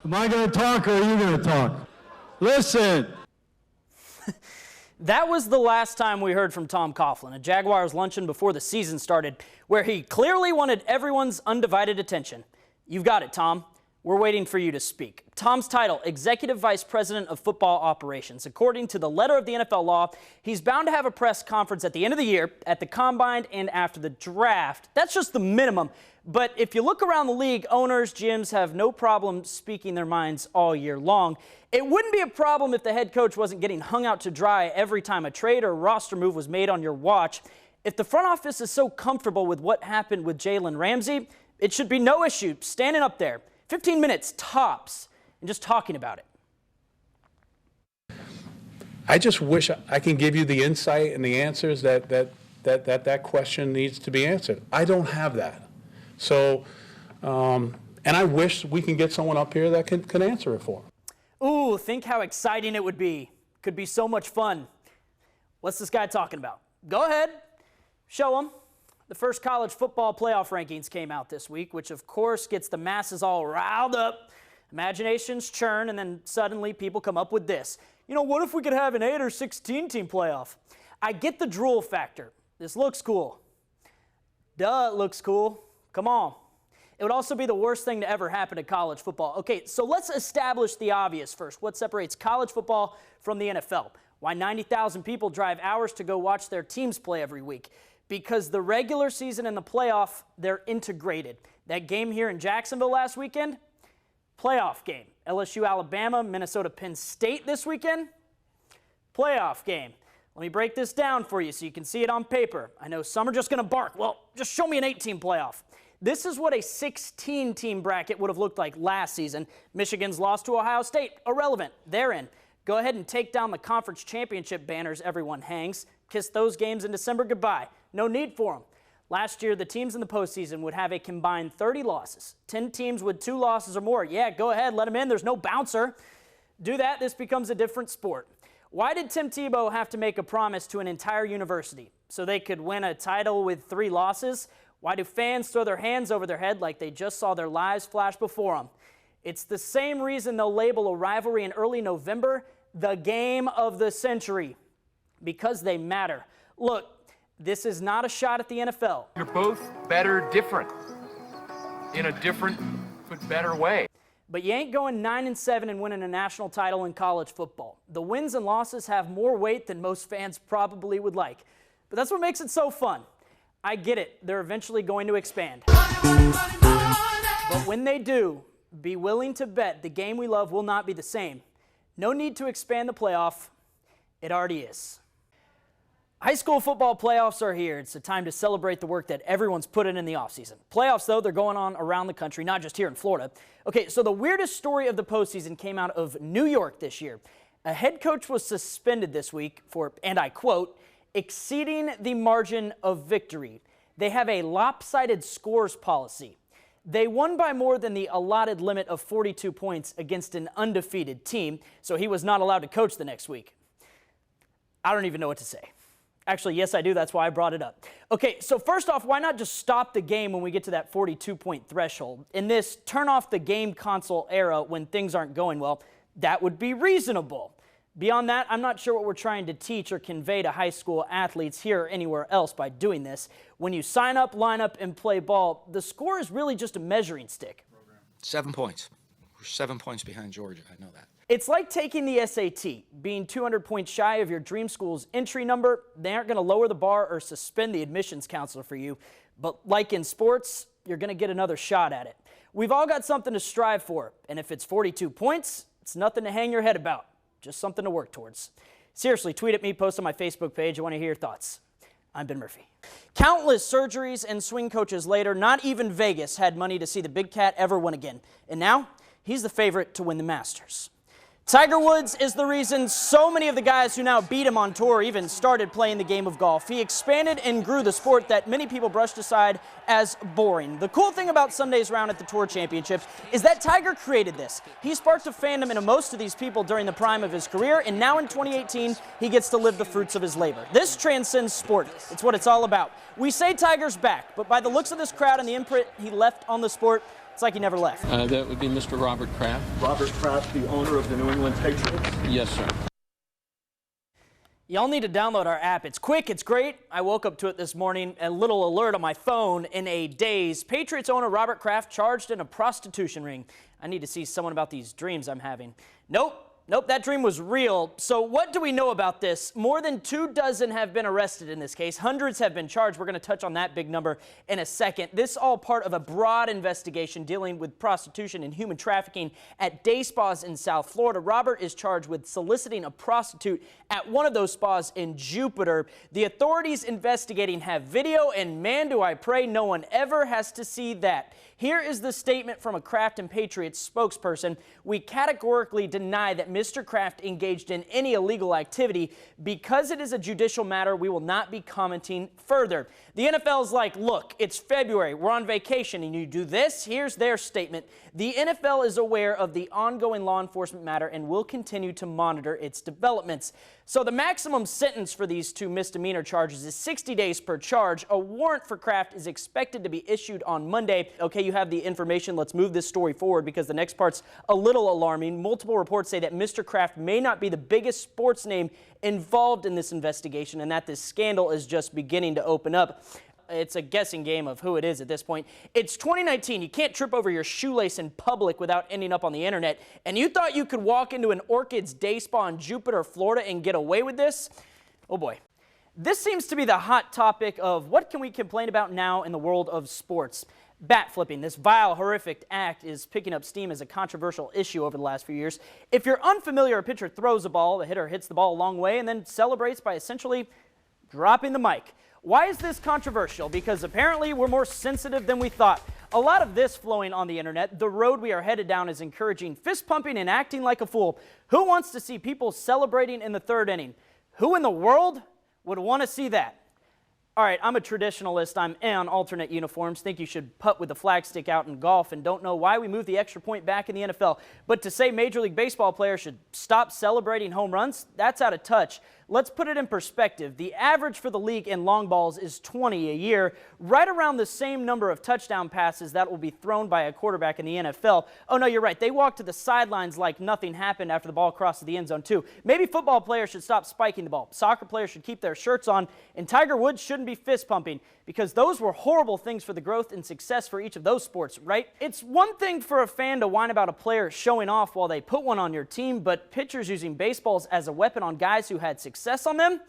Am I going to talk or are you going to talk? Listen. That was the last time we heard from Tom Coughlin at Jaguars luncheon before the season started, where he clearly wanted everyone's undivided attention. You've got it, Tom. We're waiting for you to speak. Tom's title, Executive Vice President of Football Operations. According to the letter of the NFL law, he's bound to have a press conference at the end of the year, at the Combine, and after the draft. That's just the minimum. But if you look around the league, owners, gyms have no problem speaking their minds all year long. It wouldn't be a problem if the head coach wasn't getting hung out to dry every time a trade or roster move was made on your watch. If the front office is so comfortable with what happened with Jalen Ramsey, it should be no issue standing up there, 15 minutes tops, and just talking about it. I just wish I can give you the insight and the answers that question needs to be answered. I don't have that. So, and I wish we can get someone up here that can answer it for him. Ooh, think how exciting it would be. Could be so much fun. What's this guy talking about? Go ahead, show him. The first college football playoff rankings came out this week, which of course gets the masses all riled up. Imaginations churn, and then suddenly people come up with this. You know, what if we could have an 8 or 16 team playoff? I get the drool factor. This looks cool. Duh, it looks cool. Come on. It would also be the worst thing to ever happen to college football. Okay, so let's establish the obvious first. What separates college football from the NFL? Why 90,000 people drive hours to go watch their teams play every week? Because the regular season and the playoff, they're integrated. That game here in Jacksonville last weekend, playoff game. LSU, Alabama, Minnesota, Penn State this weekend, playoff game. Let me break this down for you so you can see it on paper. I know some are just going to bark. Well, just show me an 8-team playoff. This is what a 16-team bracket would have looked like last season. Michigan's lost to Ohio State. Irrelevant. They're in. Go ahead and take down the conference championship banners everyone hangs. Kiss those games in December goodbye. No need for them. Last year, the teams in the postseason would have a combined 30 losses. 10 teams with 2 losses or more. Yeah, go ahead. Let them in. There's no bouncer. Do that. This becomes a different sport. Why did Tim Tebow have to make a promise to an entire university? So they could win a title with 3 losses? Why do fans throw their hands over their head like they just saw their lives flash before them? It's the same reason they'll label a rivalry in early November the game of the century, because they matter. Look, this is not a shot at the NFL. You're both better different, in a different but better way. But you ain't going 9-7 and winning a national title in college football. The wins and losses have more weight than most fans probably would like. But that's what makes it so fun. I get it. They're eventually going to expand. But when they do, be willing to bet the game we love will not be the same. No need to expand the playoff. It already is. High school football playoffs are here. It's a time to celebrate the work that everyone's put in the offseason. Playoffs, though, they're going on around the country, not just here in Florida. Okay, so the weirdest story of the postseason came out of New York this year. A head coach was suspended this week for, and I quote, exceeding the margin of victory. They have a lopsided scores policy. They won by more than the allotted limit of 42 points against an undefeated team, so he was not allowed to coach the next week. I don't even know what to say. Actually, yes, I do. That's why I brought it up. Okay, so first off, why not just stop the game when we get to that 42-point threshold? In this turn off the game console era when things aren't going well, that would be reasonable. Beyond that, I'm not sure what we're trying to teach or convey to high school athletes here or anywhere else by doing this. When you sign up, line up, and play ball, the score is really just a measuring stick. 7 points. We're 7 points behind Georgia. I know that. It's like taking the SAT. Being 200 points shy of your dream school's entry number, they aren't going to lower the bar or suspend the admissions counselor for you. But like in sports, you're going to get another shot at it. We've all got something to strive for, and if it's 42 points, it's nothing to hang your head about. Just something to work towards. Seriously, tweet at me, post on my Facebook page. I want to hear your thoughts. I'm Ben Murphy. Countless surgeries and swing coaches later, not even Vegas had money to see the Big Cat ever win again. And now, he's the favorite to win the Masters. Tiger Woods is the reason so many of the guys who now beat him on tour even started playing the game of golf. He expanded and grew the sport that many people brushed aside as boring. The cool thing about Sunday's round at the Tour Championships is that Tiger created this. He sparked a fandom in most of these people during the prime of his career, and now in 2018, he gets to live the fruits of his labor. This transcends sport. It's what it's all about. We say Tiger's back, but by the looks of this crowd and the imprint he left on the sport, It's like he never left. That would be Mr. Robert Kraft. Robert Kraft, the owner of the New England Patriots? Yes, sir. Y'all need to download our app. It's quick, it's great. I woke up to it this morning, a little alert on my phone in a daze. Patriots owner Robert Kraft charged in a prostitution ring. I need to see someone about these dreams I'm having. Nope, that dream was real. So what do we know about this? More than 24 have been arrested in this case. Hundreds have been charged. We're going to touch on that big number in a second. This all part of a broad investigation dealing with prostitution and human trafficking at day spas in South Florida. Robert is charged with soliciting a prostitute at one of those spas in Jupiter. The authorities investigating have video, and man, do I pray no one ever has to see that. Here is the statement from a Kraft and Patriots spokesperson. We categorically deny that Mr. Kraft engaged in any illegal activity. Because it is a judicial matter, we will not be commenting further. The NFL's like, look, it's February, we're on vacation, and you do this? Here's their statement. The NFL is aware of the ongoing law enforcement matter and will continue to monitor its developments. So the maximum sentence for these two misdemeanor charges is 60 days per charge. A warrant for Kraft is expected to be issued on Monday. Okay, you have the information. Let's move this story forward because the next part's a little alarming. Multiple reports say that Mr. Kraft may not be the biggest sports name involved in this investigation and that this scandal is just beginning to open up. It's a guessing game of who it is at this point. It's 2019. You can't trip over your shoelace in public without ending up on the internet. And you thought you could walk into an Orchids day spa in Jupiter, Florida and get away with this? Oh boy. This seems to be the hot topic of what can we complain about now in the world of sports. Bat flipping, this vile, horrific act, is picking up steam as a controversial issue over the last few years. If you're unfamiliar, a pitcher throws a ball, the hitter hits the ball a long way, and then celebrates by essentially dropping the mic. Why is this controversial? Because apparently we're more sensitive than we thought. A lot of this flowing on the internet. The road we are headed down is encouraging fist pumping and acting like a fool. Who wants to see people celebrating in the third inning? Who in the world would want to see that? All right, I'm a traditionalist. I'm on alternate uniforms. Think you should putt with the flag stick out in golf and don't know why we moved the extra point back in the NFL. But to say Major League Baseball players should stop celebrating home runs, that's out of touch. Let's put it in perspective. The average for the league in long balls is 20 a year, right around the same number of touchdown passes that will be thrown by a quarterback in the NFL. Oh, no, you're right. They walk to the sidelines like nothing happened after the ball crosses the end zone, too. Maybe football players should stop spiking the ball. Soccer players should keep their shirts on, and Tiger Woods shouldn't be fist pumping because those were horrible things for the growth and success for each of those sports, right? It's one thing for a fan to whine about a player showing off while they put one on your team, but pitchers using baseballs as a weapon on guys who had success on them,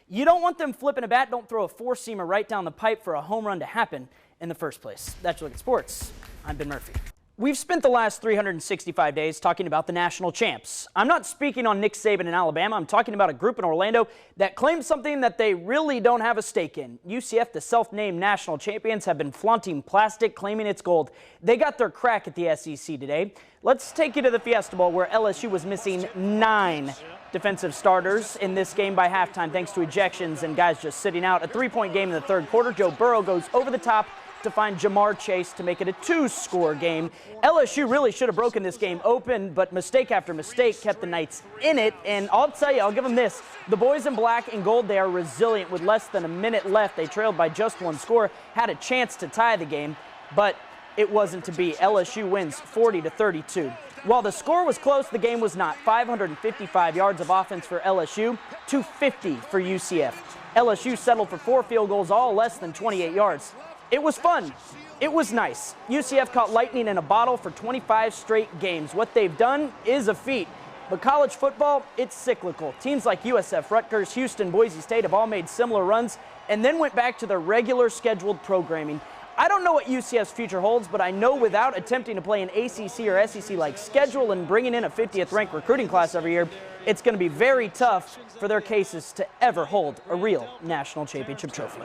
you don't want them flipping a bat. Don't throw a four-seamer right down the pipe for a home run to happen in the first place. That's Look at Sports. I'm Ben Murphy. We've spent the last 365 days talking about the national champs. I'm not speaking on Nick Saban in Alabama. I'm talking about a group in Orlando that claims something that they really don't have a stake in. UCF, the self-named national champions, have been flaunting plastic, claiming it's gold. They got their crack at the SEC today. Let's take you to the Fiesta Bowl, where LSU was missing 9 defensive starters in this game by halftime thanks to ejections and guys just sitting out. A 3-point game in the third quarter. Joe Burrow goes over the top to find Jamar Chase to make it a 2-score game. LSU really should have broken this game open, but mistake after mistake kept the Knights in it. And I'll tell you, I'll give them this. The boys in black and gold, they are resilient. With less than a minute left, they trailed by just 1 score, had a chance to tie the game, but it wasn't to be. LSU wins 40-32. While the score was close, the game was not. 555 yards of offense for LSU, 250 for UCF. LSU settled for 4 field goals, all less than 28 yards. It was fun. It was nice. UCF caught lightning in a bottle for 25 straight games. What they've done is a feat. But college football, it's cyclical. Teams like USF, Rutgers, Houston, Boise State have all made similar runs and then went back to their regular scheduled programming. I don't know what UCF's future holds, but I know without attempting to play an ACC or SEC-like schedule and bringing in a 50th-ranked recruiting class every year, it's going to be very tough for their cases to ever hold a real national championship trophy.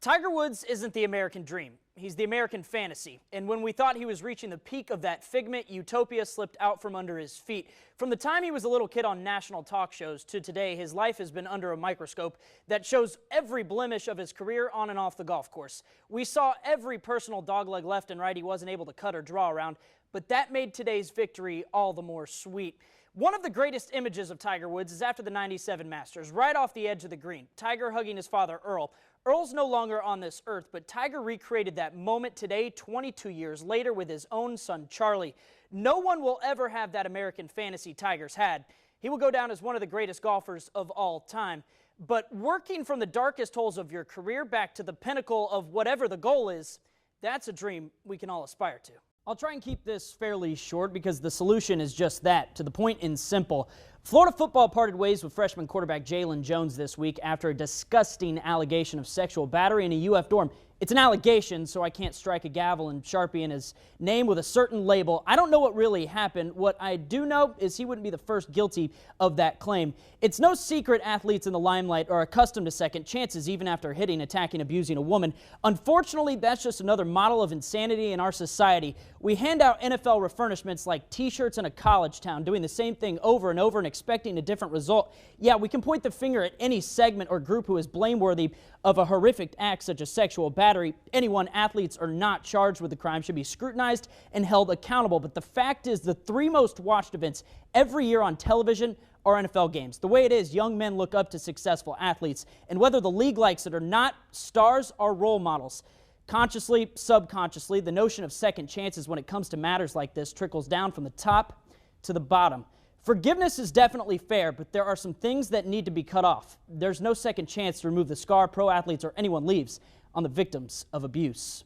Tiger Woods isn't the American dream. He's the American fantasy. And when we thought he was reaching the peak of that figment, utopia slipped out from under his feet. From the time he was a little kid on national talk shows to today, his life has been under a microscope that shows every blemish of his career on and off the golf course. We saw every personal dogleg left and right he wasn't able to cut or draw around, but that made today's victory all the more sweet. One of the greatest images of Tiger Woods is after the '97 Masters, right off the edge of the green. Tiger hugging his father, Earl. Earl's no longer on this earth, but Tiger recreated that moment today, 22 years later, with his own son, Charlie. No one will ever have that American fantasy Tiger's had. He will go down as one of the greatest golfers of all time. But working from the darkest holes of your career back to the pinnacle of whatever the goal is, that's a dream we can all aspire to. I'll try and keep this fairly short because the solution is just that, to the point and simple. Florida football parted ways with freshman quarterback Jalen Jones this week after a disgusting allegation of sexual battery in a UF dorm. It's an allegation, so I can't strike a gavel and Sharpie in his name with a certain label. I don't know what really happened. What I do know is he wouldn't be the first guilty of that claim. It's no secret athletes in the limelight are accustomed to second chances even after hitting, attacking, abusing a woman. Unfortunately, that's just another model of insanity in our society. We hand out NFL refurnishments like t-shirts in a college town, doing the same thing over and over and expecting a different result. Yeah, we can point the finger at any segment or group who is blameworthy of a horrific act such as sexual battery. Anyone, athletes or not, charged with the crime should be scrutinized and held accountable. But the fact is, the three most watched events every year on television are NFL games. The way it is, young men look up to successful athletes, and whether the league likes it or not, stars are role models. Consciously, subconsciously, the notion of second chances when it comes to matters like this trickles down from the top to the bottom. Forgiveness is definitely fair, but there are some things that need to be cut off. There's no second chance to remove the scar pro athletes or anyone leaves on the victims of abuse.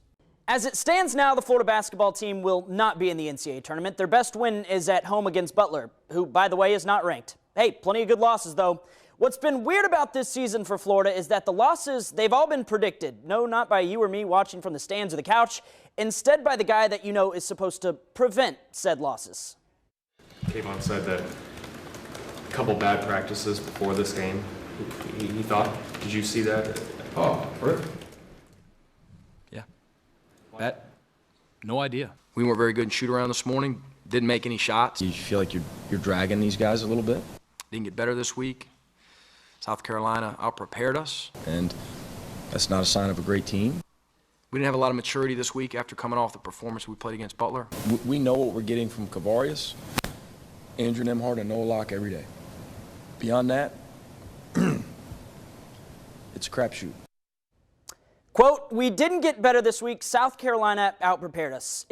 As it stands now, the Florida basketball team will not be in the NCAA tournament. Their best win is at home against Butler, who, by the way, is not ranked. Hey, plenty of good losses, though. What's been weird about this season for Florida is that the losses, they've all been predicted. No, not by you or me watching from the stands or the couch. Instead, by the guy that you know is supposed to prevent said losses. Kayvon said that a couple bad practices before this game. He thought, did you see that? Oh, really? Yeah. That, no idea. We weren't very good in shoot around this morning. Didn't make any shots. You feel like you're dragging these guys a little bit? Didn't get better this week. South Carolina out-prepared us. And that's not a sign of a great team. We didn't have a lot of maturity this week after coming off the performance we played against Butler. We know what we're getting from Kavarius, Andrew Nemhard, and Noah Locke every day. Beyond that, it's a crapshoot. Quote, we didn't get better this week. South Carolina out-prepared us.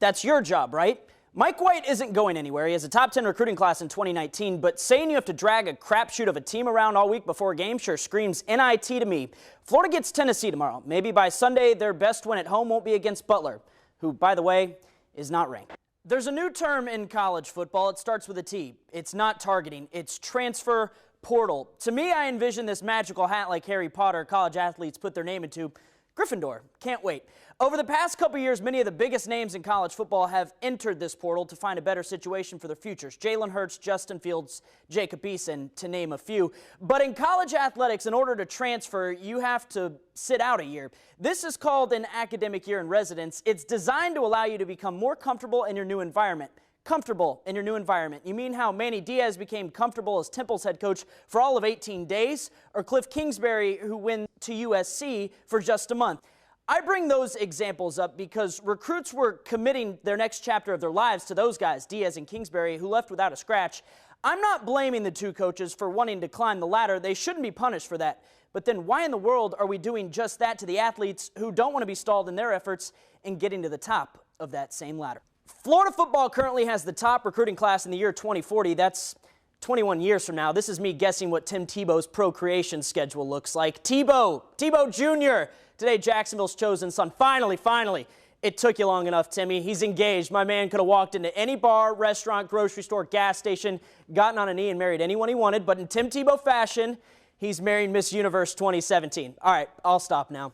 That's your job, right? Mike White isn't going anywhere. He has a top 10 recruiting class in 2019, but saying you have to drag a crapshoot of a team around all week before a game sure screams NIT to me. Florida gets Tennessee tomorrow. Maybe by Sunday, their best win at home won't be against Butler, who, by the way, is not ranked. There's a new term in college football. It starts with a T. It's not targeting. It's transfer portal. To me, I envision this magical hat like Harry Potter college athletes put their name into. Gryffindor. Can't wait. Over the past couple years, many of the biggest names in college football have entered this portal to find a better situation for their futures. Jalen Hurts, Justin Fields, Jacob Eason, to name a few. But in college athletics, in order to transfer, you have to sit out a year. This is called an academic year in residence. It's designed to allow you to become more comfortable in your new environment. Comfortable in your new environment. You mean how Manny Diaz became comfortable as Temple's head coach for all of 18 days, or Cliff Kingsbury, who went to USC for just a month. I bring those examples up because recruits were committing their next chapter of their lives to those guys, Diaz and Kingsbury, who left without a scratch. I'm not blaming the two coaches for wanting to climb the ladder. They shouldn't be punished for that. But then why in the world are we doing just that to the athletes who don't want to be stalled in their efforts in getting to the top of that same ladder? Florida football currently has the top recruiting class in the year 2040. That's 21 years from now. This is me guessing what Tim Tebow's procreation schedule looks like. Tebow Jr., today Jacksonville's chosen son. Finally. It took you long enough, Timmy. He's engaged. My man could have walked into any bar, restaurant, grocery store, gas station, gotten on a knee and married anyone he wanted. But in Tim Tebow fashion, he's marrying Miss Universe 2017. All right, I'll stop now.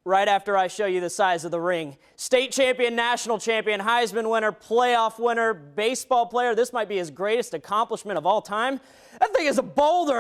Right after I show you the size of the ring. State champion, national champion, Heisman winner, playoff winner, baseball player. This might be his greatest accomplishment of all time. That thing is a boulder.